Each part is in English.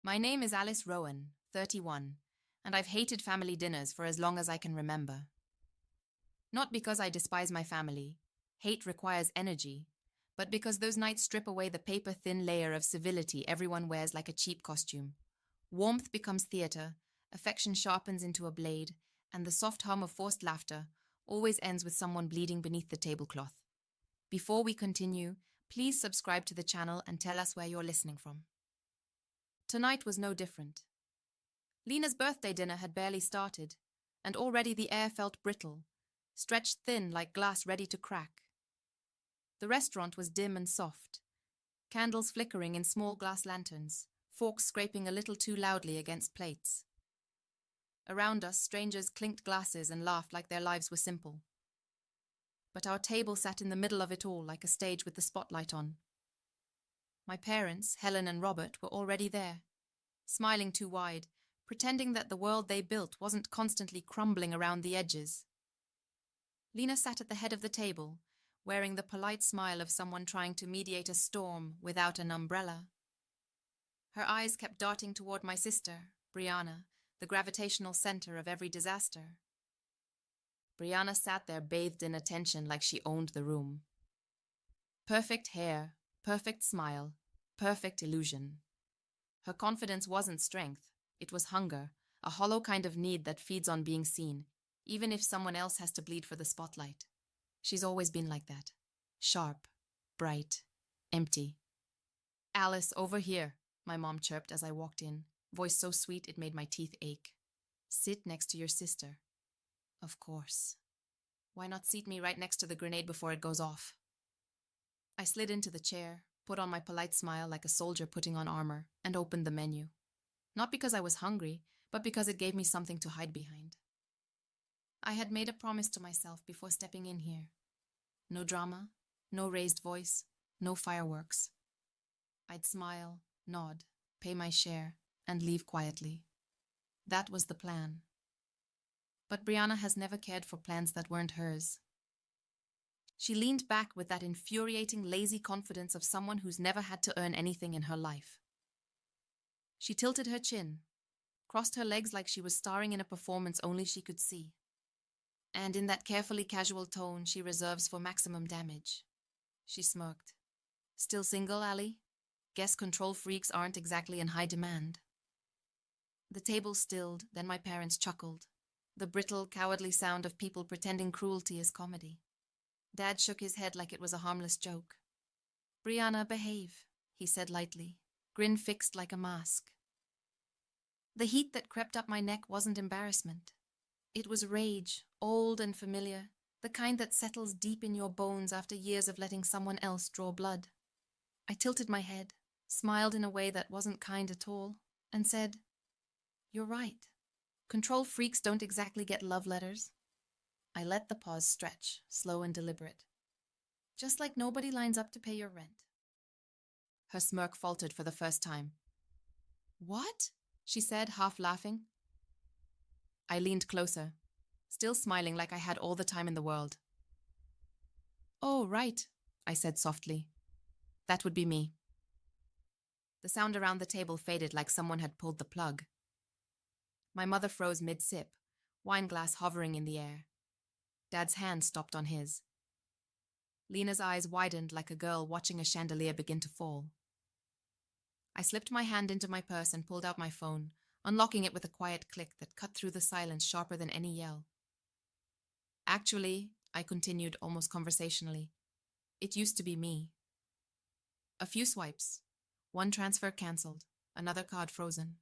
My name is Alice Rowan, 31, and I've hated family dinners for as long as I can remember. Not because I despise my family, hate requires energy, but because those nights strip away the paper-thin layer of civility everyone wears like a cheap costume. Warmth becomes theatre, affection sharpens into a blade, and the soft hum of forced laughter always ends with someone bleeding beneath the tablecloth. Before we continue, please subscribe to the channel and tell us where you're listening from. Tonight was no different. Lena's birthday dinner had barely started, and already the air felt brittle, stretched thin like glass ready to crack. The restaurant was dim and soft, candles flickering in small glass lanterns, forks scraping a little too loudly against plates. Around us, strangers clinked glasses and laughed like their lives were simple. But our table sat in the middle of it all like a stage with the spotlight on. My parents, Helen and Robert, were already there, smiling too wide, pretending that the world they built wasn't constantly crumbling around the edges. Lena sat at the head of the table, wearing the polite smile of someone trying to mediate a storm without an umbrella. Her eyes kept darting toward my sister, Briana, the gravitational center of every disaster. Briana sat there bathed in attention like she owned the room. Perfect hair, perfect smile, perfect illusion. Her confidence wasn't strength, it was hunger, a hollow kind of need that feeds on being seen, even if someone else has to bleed for the spotlight. She's always been like that. Sharp, bright, empty. "Alice, over here," my mom chirped as I walked in, voice so sweet it made my teeth ache. "Sit next to your sister." Of course. Why not seat me right next to the grenade before it goes off? I slid into the chair, put on my polite smile like a soldier putting on armor, and opened the menu. Not because I was hungry, but because it gave me something to hide behind. I had made a promise to myself before stepping in here. No drama, no raised voice, no fireworks. I'd smile, nod, pay my share, and leave quietly. That was the plan. But Briana has never cared for plans that weren't hers. She leaned back with that infuriating, lazy confidence of someone who's never had to earn anything in her life. She tilted her chin, crossed her legs like she was starring in a performance only she could see. And in that carefully casual tone she reserves for maximum damage, she smirked. "Still single, Ali? Guess control freaks aren't exactly in high demand." The table stilled, then my parents chuckled, the brittle, cowardly sound of people pretending cruelty is comedy. Dad shook his head like it was a harmless joke. "Briana, behave," he said lightly, grin fixed like a mask. The heat that crept up my neck wasn't embarrassment. It was rage, old and familiar, the kind that settles deep in your bones after years of letting someone else draw blood. I tilted my head, smiled in a way that wasn't kind at all, and said, "You're right. Control freaks don't exactly get love letters." I let the pause stretch, slow and deliberate. "Just like nobody lines up to pay your rent." Her smirk faltered for the first time. "What?" she said, half laughing. I leaned closer, still smiling like I had all the time in the world. "Oh, right," I said softly. "That would be me." The sound around the table faded like someone had pulled the plug. My mother froze mid-sip, wine glass hovering in the air. Dad's hand stopped on his. Lena's eyes widened like a girl watching a chandelier begin to fall. I slipped my hand into my purse and pulled out my phone, unlocking it with a quiet click that cut through the silence sharper than any yell. "Actually," I continued almost conversationally, "it used to be me." A few swipes. One transfer cancelled, another card frozen.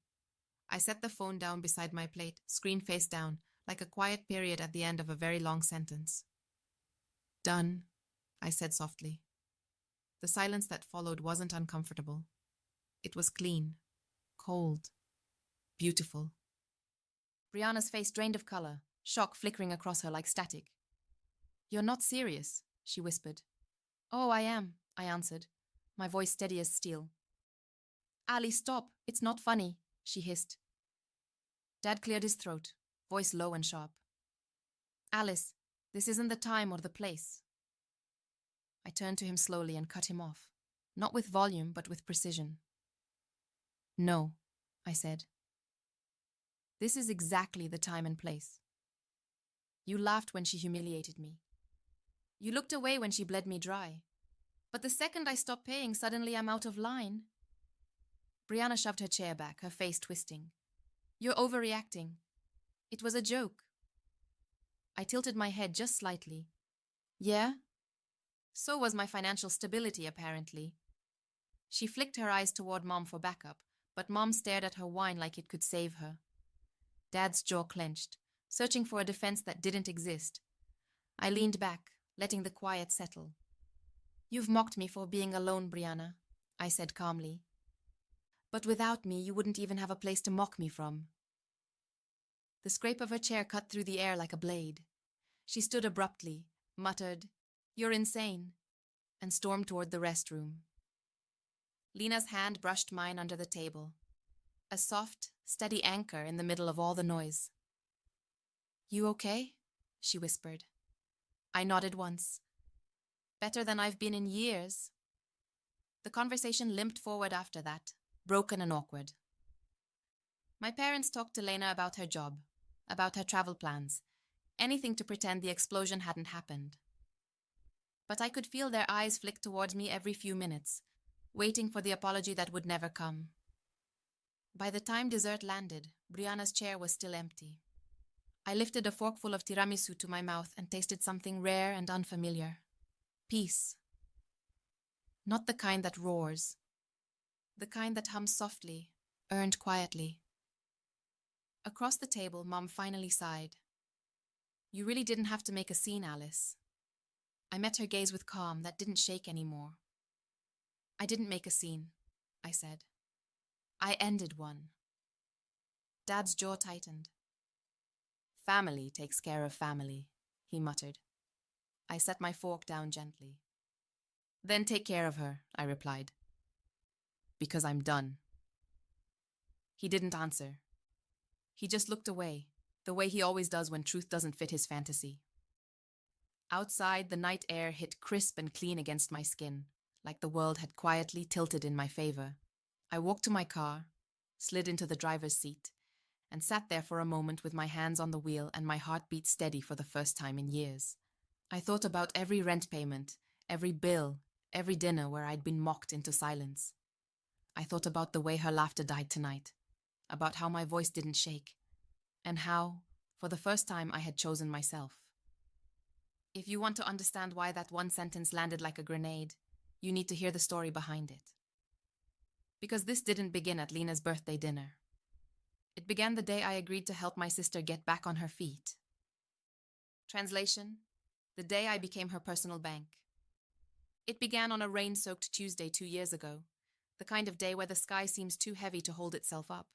I set the phone down beside my plate, screen face down, like a quiet period at the end of a very long sentence. "Done," I said softly. The silence that followed wasn't uncomfortable. It was clean, cold, beautiful. Briana's face drained of color, shock flickering across her like static. "You're not serious," she whispered. "Oh, I am," I answered, my voice steady as steel. "Ali, stop. It's not funny," she hissed. Dad cleared his throat, voice low and sharp. "Alice, this isn't the time or the place." I turned to him slowly and cut him off, not with volume, but with precision. "No," I said. This is exactly the time and place. You laughed when she humiliated me. You looked away when she bled me dry. But the second I stop paying, suddenly I'm out of line. Briana shoved her chair back, her face twisting. You're overreacting. It was a joke. I tilted my head just slightly. Yeah? So was my financial stability, apparently. She flicked her eyes toward Mom for backup, but Mom stared at her wine like it could save her. Dad's jaw clenched, searching for a defense that didn't exist. I leaned back, letting the quiet settle. You've mocked me for being alone, Briana, I said calmly. But without me, you wouldn't even have a place to mock me from. The scrape of her chair cut through the air like a blade. She stood abruptly, muttered, You're insane, and stormed toward the restroom. Lena's hand brushed mine under the table, a soft, steady anchor in the middle of all the noise. You okay? She whispered. I nodded once. Better than I've been in years. The conversation limped forward after that, broken and awkward. My parents talked to Lena about her job, about her travel plans, anything to pretend the explosion hadn't happened. But I could feel their eyes flick towards me every few minutes, waiting for the apology that would never come. By the time dessert landed, Brianna's chair was still empty. I lifted a forkful of tiramisu to my mouth and tasted something rare and unfamiliar. Peace. Not the kind that roars. The kind that hums softly, earned quietly. Across the table, Mom finally sighed. You really didn't have to make a scene, Alice. I met her gaze with calm that didn't shake anymore. I didn't make a scene, I said. I ended one. Dad's jaw tightened. Family takes care of family, he muttered. I set my fork down gently. Then take care of her, I replied. Because I'm done. He didn't answer. He just looked away, the way he always does when truth doesn't fit his fantasy. Outside, the night air hit crisp and clean against my skin, like the world had quietly tilted in my favor. I walked to my car, slid into the driver's seat, and sat there for a moment with my hands on the wheel and my heartbeat steady for the first time in years. I thought about every rent payment, every bill, every dinner where I'd been mocked into silence. I thought about the way her laughter died tonight, about how my voice didn't shake, and how, for the first time, I had chosen myself. If you want to understand why that one sentence landed like a grenade, you need to hear the story behind it. Because this didn't begin at Lena's birthday dinner. It began the day I agreed to help my sister get back on her feet. Translation: the day I became her personal bank. It began on a rain-soaked Tuesday 2 years ago, the kind of day where the sky seems too heavy to hold itself up.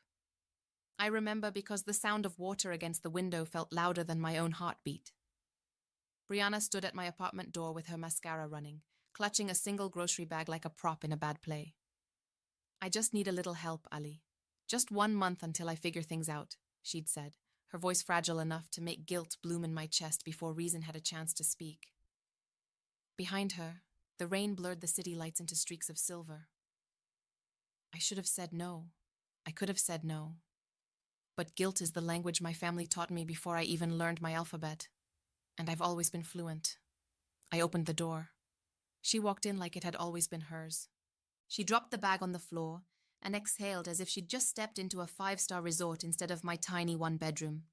I remember because the sound of water against the window felt louder than my own heartbeat. Briana stood at my apartment door with her mascara running, clutching a single grocery bag like a prop in a bad play. I just need a little help, Ali. Just 1 month until I figure things out, she'd said, her voice fragile enough to make guilt bloom in my chest before reason had a chance to speak. Behind her, the rain blurred the city lights into streaks of silver. I should have said no. I could have said no. But guilt is the language my family taught me before I even learned my alphabet. And I've always been fluent. I opened the door. She walked in like it had always been hers. She dropped the bag on the floor and exhaled as if she'd just stepped into a 5-star resort instead of my tiny 1-bedroom.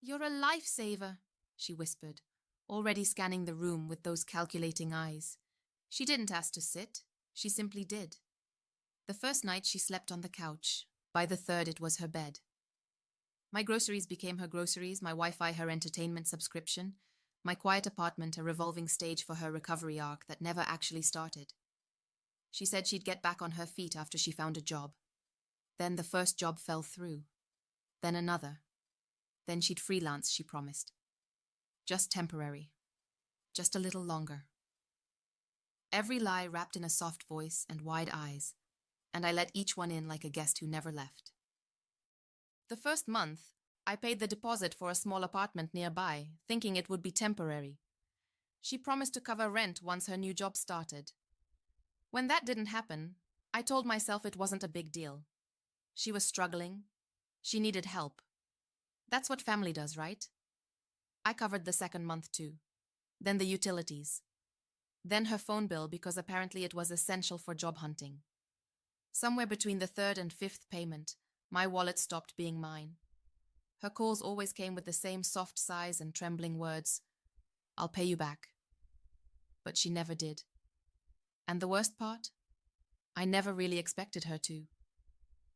You're a lifesaver, she whispered, already scanning the room with those calculating eyes. She didn't ask to sit. She simply did. The first night she slept on the couch. By the third, it was her bed. My groceries became her groceries, my Wi-Fi her entertainment subscription, my quiet apartment a revolving stage for her recovery arc that never actually started. She said she'd get back on her feet after she found a job. Then the first job fell through. Then another. Then she'd freelance, she promised. Just temporary. Just a little longer. Every lie wrapped in a soft voice and wide eyes, and I let each one in like a guest who never left. The first month, I paid the deposit for a small apartment nearby, thinking it would be temporary. She promised to cover rent once her new job started. When that didn't happen, I told myself it wasn't a big deal. She was struggling. She needed help. That's what family does, right? I covered the second month too. Then the utilities. Then her phone bill because apparently it was essential for job hunting. Somewhere between the third and fifth payment, my wallet stopped being mine. Her calls always came with the same soft sighs and trembling words. I'll pay you back. But she never did. And the worst part? I never really expected her to.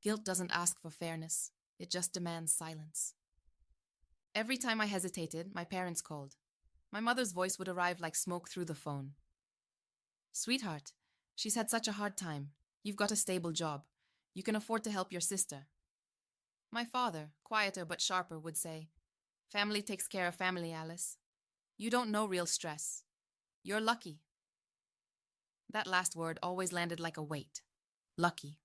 Guilt doesn't ask for fairness. It just demands silence. Every time I hesitated, my parents called. My mother's voice would arrive like smoke through the phone. Sweetheart, she's had such a hard time. You've got a stable job. You can afford to help your sister. My father, quieter but sharper, would say, family takes care of family, Alice. You don't know real stress. You're lucky. That last word always landed like a weight. Lucky.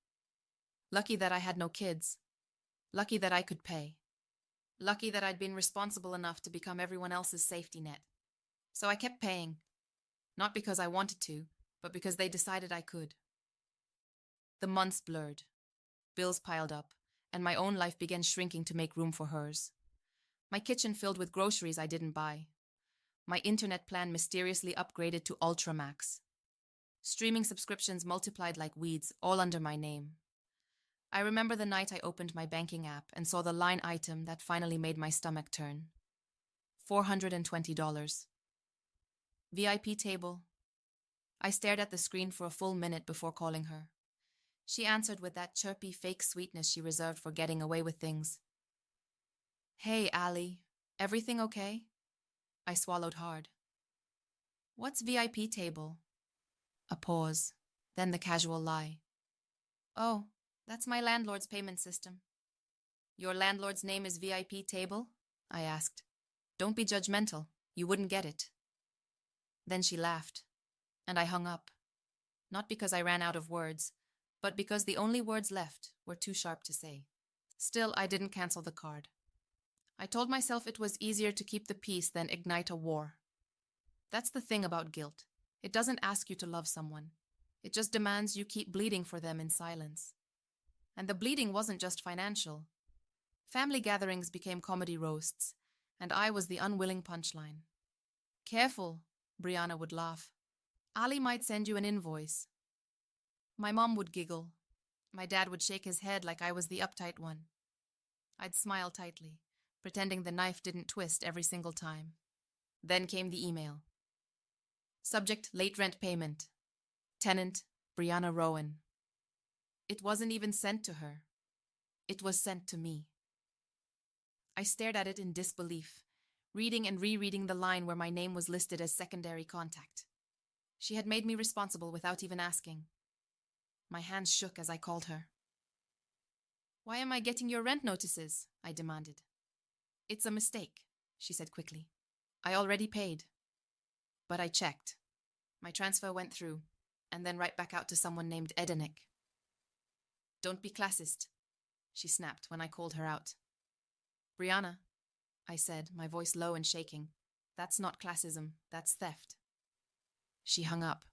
Lucky that I had no kids. Lucky that I could pay. Lucky that I'd been responsible enough to become everyone else's safety net. So I kept paying. Not because I wanted to, but because they decided I could. The months blurred. Bills piled up, and my own life began shrinking to make room for hers. My kitchen filled with groceries I didn't buy. My internet plan mysteriously upgraded to Ultra Max. Streaming subscriptions multiplied like weeds, all under my name. I remember the night I opened my banking app and saw the line item that finally made my stomach turn. $420. VIP table. I stared at the screen for a full minute before calling her. She answered with that chirpy fake sweetness she reserved for getting away with things. Hey, Ali. Everything okay? I swallowed hard. What's VIP table? A pause, then the casual lie. Oh, that's my landlord's payment system. Your landlord's name is VIP table? I asked. Don't be judgmental. You wouldn't get it. Then she laughed, and I hung up. Not because I ran out of words, but because the only words left were too sharp to say. Still, I didn't cancel the card. I told myself it was easier to keep the peace than ignite a war. That's the thing about guilt. It doesn't ask you to love someone. It just demands you keep bleeding for them in silence. And the bleeding wasn't just financial. Family gatherings became comedy roasts, and I was the unwilling punchline. Careful, Briana would laugh. Ali might send you an invoice. My mom would giggle. My dad would shake his head like I was the uptight one. I'd smile tightly, pretending the knife didn't twist every single time. Then came the email. Subject: late rent payment. Tenant: Briana Rowan. It wasn't even sent to her. It was sent to me. I stared at it in disbelief, reading and rereading the line where my name was listed as secondary contact. She had made me responsible without even asking. My hands shook as I called her. Why am I getting your rent notices? I demanded. It's a mistake, she said quickly. I already paid. But I checked. My transfer went through, and then right back out to someone named Edenik. Don't be classist, she snapped when I called her out. Briana, I said, my voice low and shaking. That's not classism, that's theft. She hung up.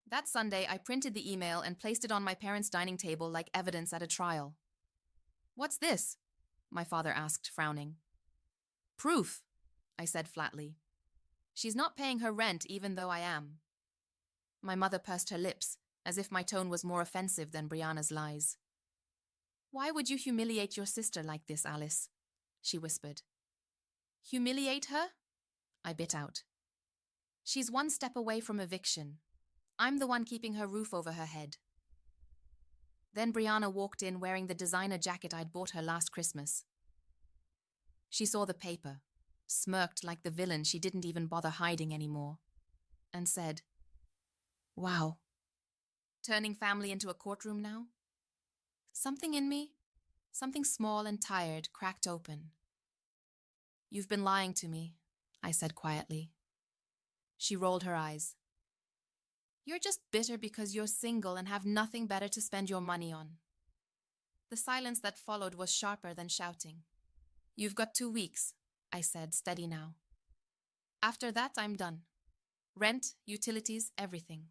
That Sunday, I printed the email and placed it on my parents' dining table like evidence at a trial. What's this? My father asked, frowning. Proof, I said flatly. She's not paying her rent even though I am. My mother pursed her lips, as if my tone was more offensive than Briana's lies. Why would you humiliate your sister like this, Alice? She whispered. Humiliate her? I bit out. She's one step away from eviction. I'm the one keeping her roof over her head. Then Briana walked in wearing the designer jacket I'd bought her last Christmas. She saw the paper, smirked like the villain she didn't even bother hiding anymore, and said, Wow. Turning family into a courtroom now? Something in me, something small and tired, cracked open. You've been lying to me, I said quietly. She rolled her eyes. You're just bitter because you're single and have nothing better to spend your money on. The silence that followed was sharper than shouting. You've got 2 weeks, I said, steady now. After that, I'm done. Rent, utilities, everything.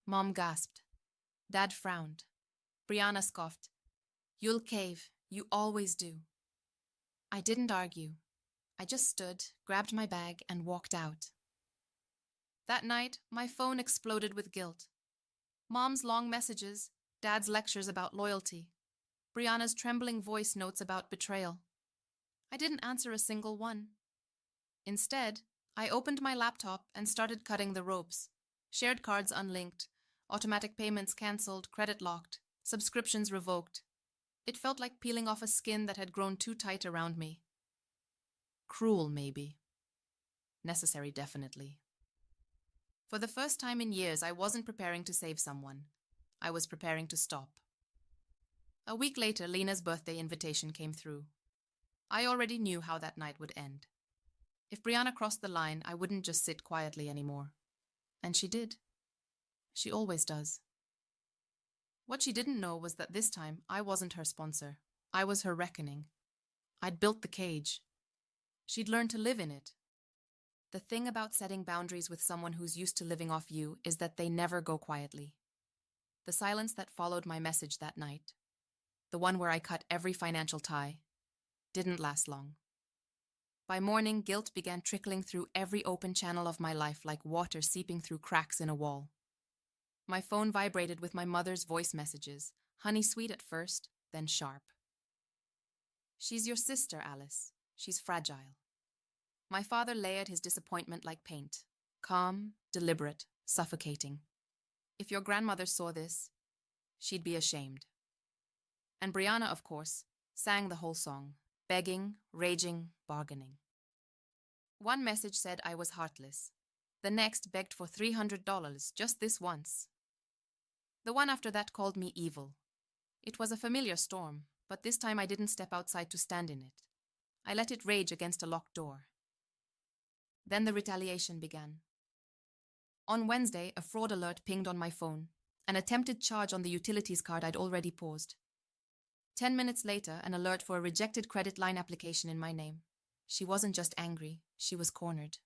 Mom gasped. Dad frowned. Briana scoffed. You'll cave. You always do. I didn't argue. I just stood, grabbed my bag, and walked out. That night, my phone exploded with guilt. Mom's long messages, Dad's lectures about loyalty, Briana's trembling voice notes about betrayal. I didn't answer a single one. Instead, I opened my laptop and started cutting the ropes. Shared cards unlinked, automatic payments cancelled, credit locked, subscriptions revoked. It felt like peeling off a skin that had grown too tight around me. Cruel, maybe. Necessary, definitely. For the first time in years, I wasn't preparing to save someone. I was preparing to stop. A week later, Lena's birthday invitation came through. I already knew how that night would end. If Briana crossed the line, I wouldn't just sit quietly anymore. And she did. She always does. What she didn't know was that this time, I wasn't her sponsor. I was her reckoning. I'd built the cage. She'd learned to live in it. The thing about setting boundaries with someone who's used to living off you is that they never go quietly. The silence that followed my message that night, the one where I cut every financial tie, didn't last long. By morning, guilt began trickling through every open channel of my life like water seeping through cracks in a wall. My phone vibrated with my mother's voice messages, honey-sweet at first, then sharp. She's your sister, Alice. She's fragile. My father layered his disappointment like paint, calm, deliberate, suffocating. If your grandmother saw this, she'd be ashamed. And Briana, of course, sang the whole song, begging, raging, bargaining. One message said I was heartless. The next begged for $300, just this once. The one after that called me evil. It was a familiar storm, but this time I didn't step outside to stand in it. I let it rage against a locked door. Then the retaliation began. On Wednesday, a fraud alert pinged on my phone, an attempted charge on the utilities card I'd already paused. 10 minutes later, an alert for a rejected credit line application in my name. She wasn't just angry, she was cornered.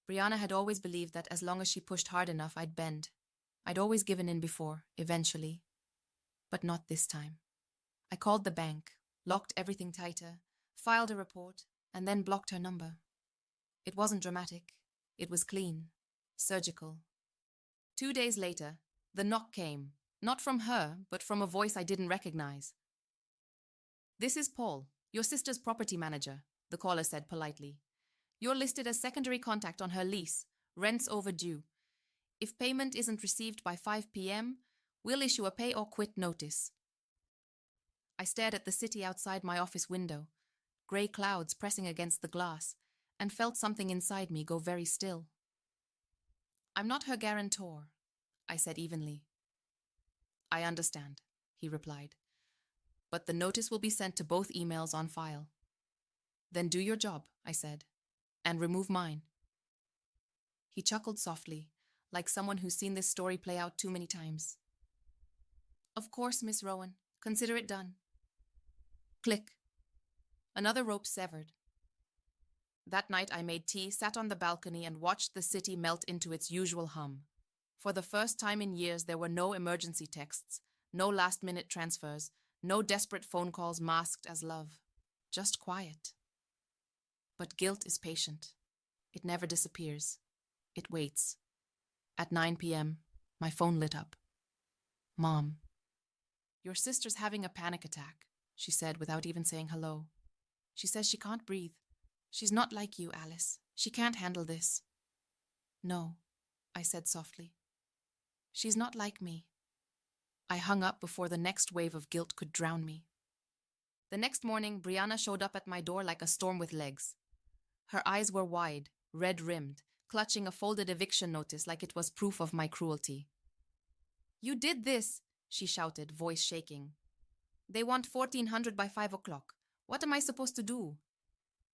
Briana had always believed that as long as she pushed hard enough, I'd bend. I'd always given in before, eventually. But not this time. I called the bank, locked everything tighter, filed a report, and then blocked her number. It wasn't dramatic. It was clean, surgical. 2 days later, the knock came, not from her, but from a voice I didn't recognize. "This is Paul, your sister's property manager," the caller said politely. "You're listed as secondary contact on her lease. Rent's overdue. If payment isn't received by 5 p.m., we'll issue a pay or quit notice." I stared at the city outside my office window, grey clouds pressing against the glass, and felt something inside me go very still. "I'm not her guarantor," I said evenly. "I understand," he replied. "But the notice will be sent to both emails on file." "Then do your job," I said, "and remove mine." He chuckled softly, like someone who's seen this story play out too many times. "Of course, Miss Rowan. Consider it done." Click. Another rope severed. That night I made tea, sat on the balcony, and watched the city melt into its usual hum. For the first time in years, there were no emergency texts, no last-minute transfers, no desperate phone calls masked as love. Just quiet. But guilt is patient. It never disappears. It waits. At 9 p.m., my phone lit up. "Mom." "Your sister's having a panic attack," she said without even saying hello. "She says she can't breathe. She's not like you, Alice. She can't handle this." "No," I said softly. "She's not like me." I hung up before the next wave of guilt could drown me. The next morning, Briana showed up at my door like a storm with legs. Her eyes were wide, red-rimmed, clutching a folded eviction notice like it was proof of my cruelty. "You did this," she shouted, voice shaking. "They want 1,400 by 5 o'clock. What am I supposed to do?"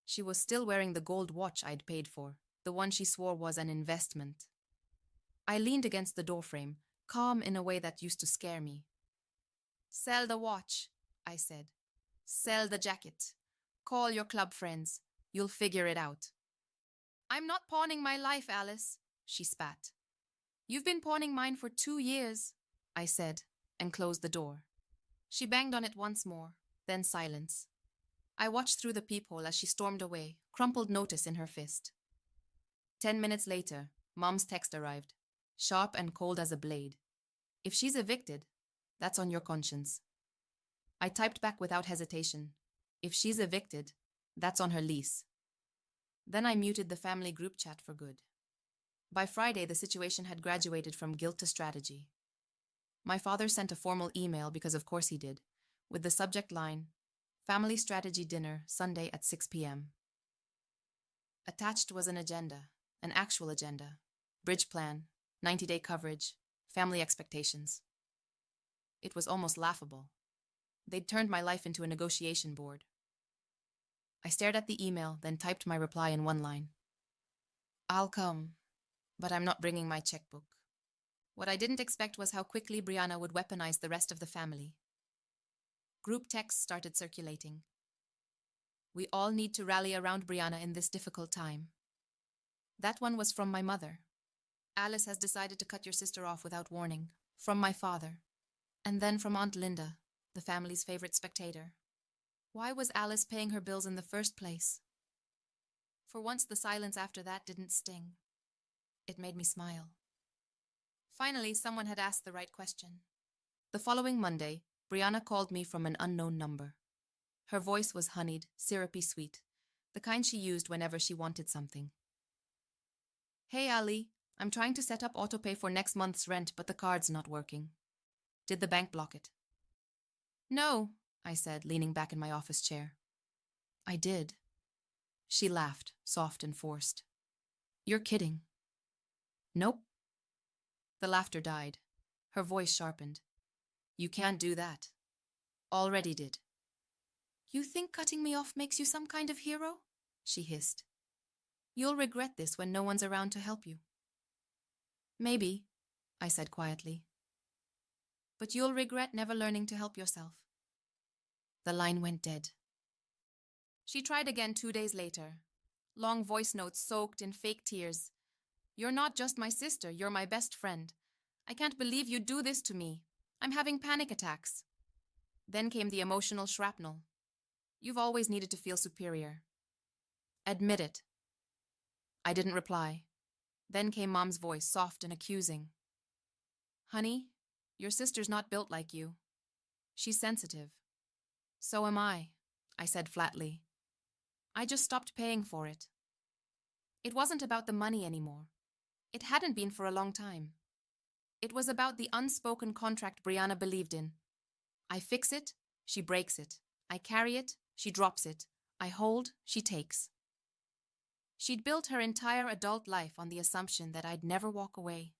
She was still wearing the gold watch I'd paid for, the one she swore was an investment. I leaned against the doorframe, calm in a way that used to scare me. "Sell the watch," I said. "Sell the jacket. Call your club friends. You'll figure it out." "I'm not pawning my life, Alice," she spat. "You've been pawning mine for 2 years," I said, and closed the door. She banged on it once more, then silence. I watched through the peephole as she stormed away, crumpled notice in her fist. 10 minutes later, Mom's text arrived, sharp and cold as a blade. If she's evicted, that's on your conscience. I typed back without hesitation. If she's evicted, that's on her lease. Then I muted the family group chat for good. By Friday, the situation had graduated from guilt to strategy. My father sent a formal email, because of course he did, with the subject line, Family Strategy Dinner, Sunday at 6 p.m. Attached was an agenda, an actual agenda, bridge plan, 90-day coverage, family expectations. It was almost laughable. They'd turned my life into a negotiation board. I stared at the email, then typed my reply in one line. I'll come, but I'm not bringing my checkbook. What I didn't expect was how quickly Briana would weaponize the rest of the family. Group texts started circulating. We all need to rally around Briana in this difficult time. That one was from my mother. Alice has decided to cut your sister off without warning. From my father. And then from Aunt Linda, the family's favorite spectator. Why was Alice paying her bills in the first place? For once, the silence after that didn't sting. It made me smile. Finally, someone had asked the right question. The following Monday, Briana called me from an unknown number. Her voice was honeyed, syrupy sweet, the kind she used whenever she wanted something. Hey Ali, I'm trying to set up autopay for next month's rent, but the card's not working. Did the bank block it? No, I said, leaning back in my office chair. I did. She laughed, soft and forced. You're kidding. Nope. The laughter died. Her voice sharpened. You can't do that. Already did. You think cutting me off makes you some kind of hero? She hissed. You'll regret this when no one's around to help you. Maybe, I said quietly. But you'll regret never learning to help yourself. The line went dead. She tried again 2 days later. Long voice notes soaked in fake tears. You're not just my sister, you're my best friend. I can't believe you'd do this to me. I'm having panic attacks. Then came the emotional shrapnel. You've always needed to feel superior. Admit it. I didn't reply. Then came Mom's voice, soft and accusing. Honey, your sister's not built like you. She's sensitive. So am I said flatly. I just stopped paying for it. It wasn't about the money anymore. It hadn't been for a long time. It was about the unspoken contract Briana believed in. I fix it, she breaks it. I carry it, she drops it. I hold, she takes. She'd built her entire adult life on the assumption that I'd never walk away.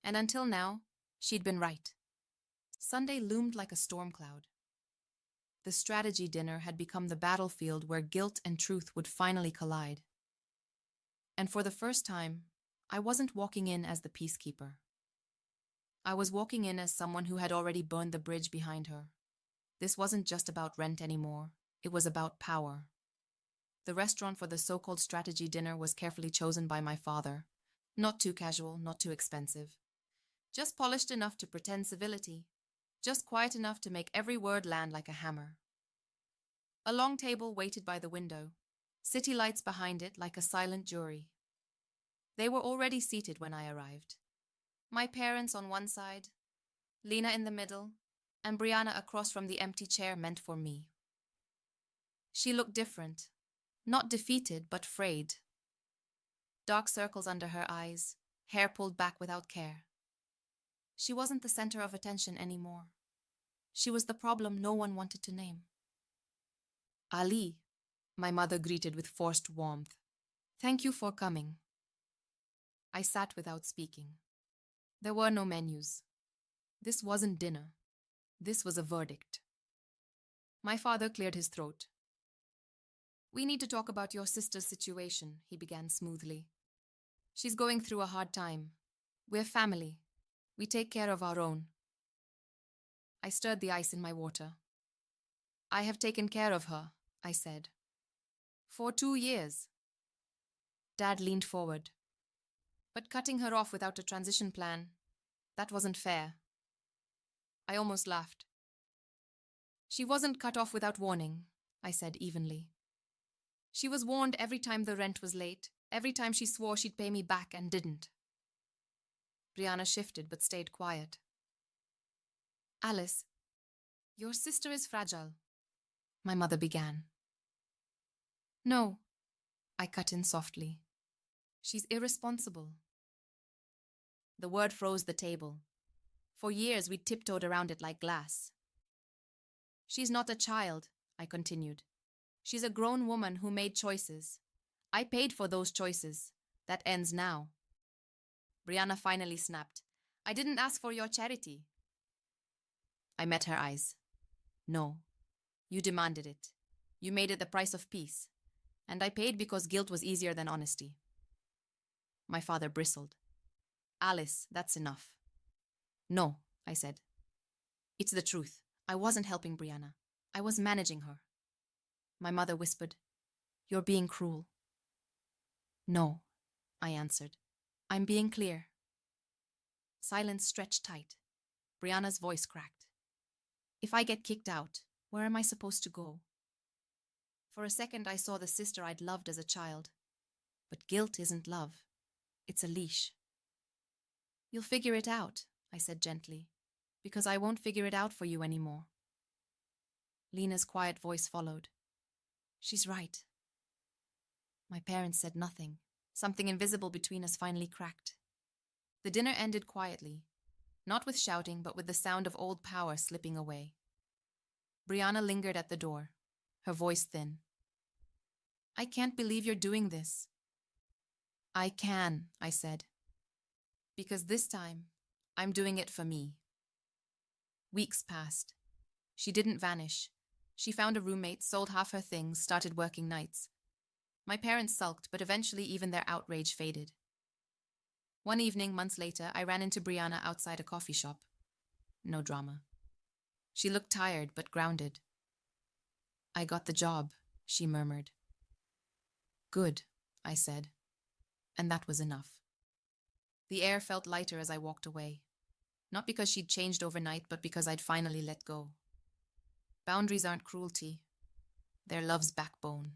And until now, she'd been right. Sunday loomed like a storm cloud. The strategy dinner had become the battlefield where guilt and truth would finally collide. And for the first time, I wasn't walking in as the peacekeeper. I was walking in as someone who had already burned the bridge behind her. This wasn't just about rent anymore. It was about power. The restaurant for the so-called strategy dinner was carefully chosen by my father. Not too casual, not too expensive. Just polished enough to pretend civility. Just quiet enough to make every word land like a hammer. A long table waited by the window, city lights behind it like a silent jury. They were already seated when I arrived. My parents on one side, Lena in the middle, and Briana across from the empty chair meant for me. She looked different, not defeated but frayed. Dark circles under her eyes, hair pulled back without care. She wasn't the center of attention anymore. She was the problem no one wanted to name. Ali, my mother greeted with forced warmth. Thank you for coming. I sat without speaking. There were no menus. This wasn't dinner. This was a verdict. My father cleared his throat. We need to talk about your sister's situation, he began smoothly. She's going through a hard time. We're family. We take care of our own. I stirred the ice in my water. I have taken care of her, I said. For 2 years. Dad leaned forward. But cutting her off without a transition plan, that wasn't fair. I almost laughed. She wasn't cut off without warning, I said evenly. She was warned every time the rent was late, every time she swore she'd pay me back and didn't. Briana shifted but stayed quiet. Alice, your sister is fragile, my mother began. No, I cut in softly. She's irresponsible. The word froze the table. For years we'd tiptoed around it like glass. She's not a child, I continued. She's a grown woman who made choices. I paid for those choices. That ends now. Briana finally snapped. I didn't ask for your charity. I met her eyes. No, you demanded it. You made it the price of peace. And I paid because guilt was easier than honesty. My father bristled. Alice, that's enough. No, I said. It's the truth. I wasn't helping Briana. I was managing her. My mother whispered, You're being cruel. No, I answered. I'm being clear. Silence stretched tight. Briana's voice cracked. If I get kicked out, where am I supposed to go? For a second I saw the sister I'd loved as a child. But guilt isn't love. It's a leash. You'll figure it out, I said gently, because I won't figure it out for you anymore. Lena's quiet voice followed. She's right. My parents said nothing. Something invisible between us finally cracked. The dinner ended quietly, not with shouting, but with the sound of old power slipping away. Briana lingered at the door, her voice thin. I can't believe you're doing this. I can, I said. Because this time, I'm doing it for me. Weeks passed. She didn't vanish. She found a roommate, sold half her things, started working nights. My parents sulked, but eventually even their outrage faded. One evening, months later, I ran into Briana outside a coffee shop. No drama. She looked tired but grounded. I got the job, she murmured. Good, I said. And that was enough. The air felt lighter as I walked away. Not because she'd changed overnight, but because I'd finally let go. Boundaries aren't cruelty. They're love's backbone.